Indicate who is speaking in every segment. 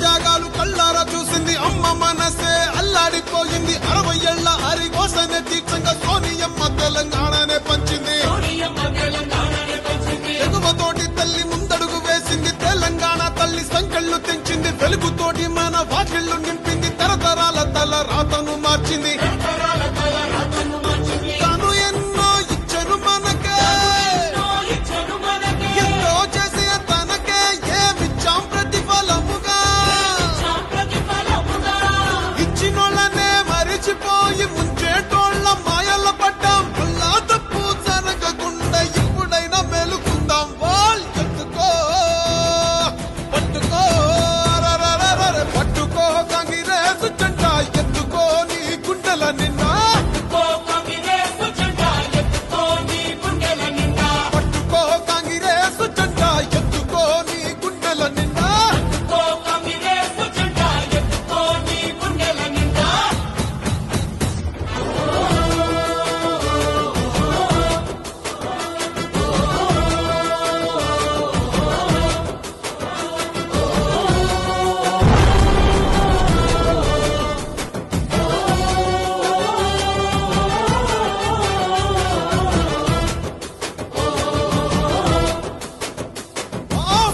Speaker 1: త్యాగాలు కళ్ళారా చూసింది అమ్మ మనసే అల్లాడిపోయింది 60 ఏళ్ల హరికోసనే దీక్షంగా సోనియమ్మ తెలంగాణనే పంచింది ఎగువతోటి తల్లి ముందడుగు వేసింది తెలంగాణ తల్లి సంకెళ్ళు తెంచింది వెలుగుతోటి మన వాకిళ్లు నింపింది తరతరాల తల రాతను మార్చింది తాను ఎన్నో ఇచ్చను మనకే ఎంతో చేసే తనకే ఏమిచ్చాం ప్రతిఫలముగా ఇచ్చినోళ్ళనే మరిచిపోయి ముంచేటోళ్ళ మాయల పడ్డాం అల్లా తప్పు జరగకుండా ఇప్పుడైనా మేలుకుందాం వాల్ ఎత్తుకో పట్టుకో పట్టుకో కాంగ్రెస్ జెండా ఎత్తుకో నీ గుండెల నిన్న పట్టుకో కాంగ్రెస్ జెండా ఎత్తుకో నీ గుండెల నిన్న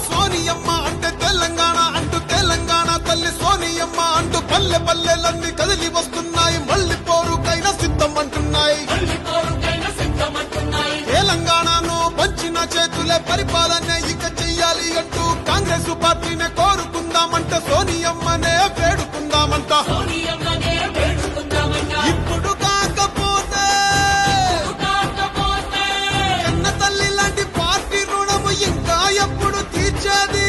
Speaker 1: సోనియమ్మ అంటే తెలంగాణ అంటూ తెలంగాణ తల్లి సోనియమ్మ అంటూ పల్లె పల్లెలన్నీ కదిలి వస్తున్నాయి మళ్ళీ పోరుకైనా సిద్ధం అంటున్నాయి తెలంగాణను పంచిన చేతులే పరిపాలనే ఇక చెయ్యాలి అంటూ కాంగ్రెస్ పార్టీనే కోరుకుందామంట సోనియమ్మనే వేడుకుందామంట ఇప్పుడు కాకపోతే కన్న తల్లి లాంటి పార్టీ రుణము ఇంకా ఎప్పుడు తీర్చేది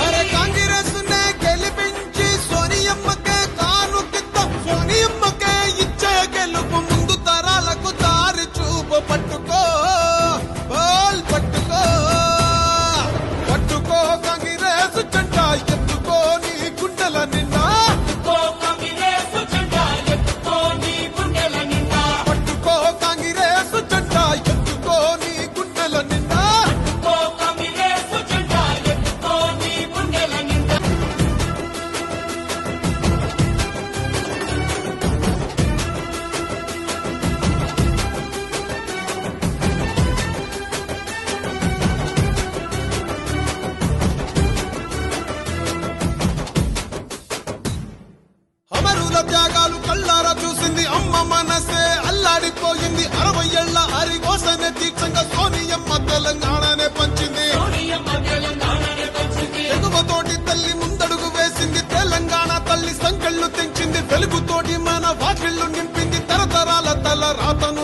Speaker 1: అరే కాంగ్రెస్ నే గెలిపించి సోనియమ్మకే కానుకిద్దాం సోనియమ్మకే ఇచ్చే గెలుపు ముందు తరాలకు దారి చూపు పట్టుకో బాల్ పట్టుకో పట్టుకో కాంగ్రెస్ జెండా ఎత్తుకో నీ గుండెల నిన్న పట్టుకో కాంగ్రెస్ జెండా ఎత్తుకో నీ గుండెల నిన్న అమరుల త్యాగాలు కళ్ళారా చూసింది అమ్మ మనసే అల్లాడిపోయింది 60 ఏళ్ల హరికోసనే దీక్షంగా సోనియమ్మ తెలంగాణనే పంచింది ఎగువతోటి తల్లి ముందడుగు వేసింది తెలంగాణ తల్లి వెలుగుతోటి మన వాకిళ్ళు నింపింది తరతరాల తల రాతను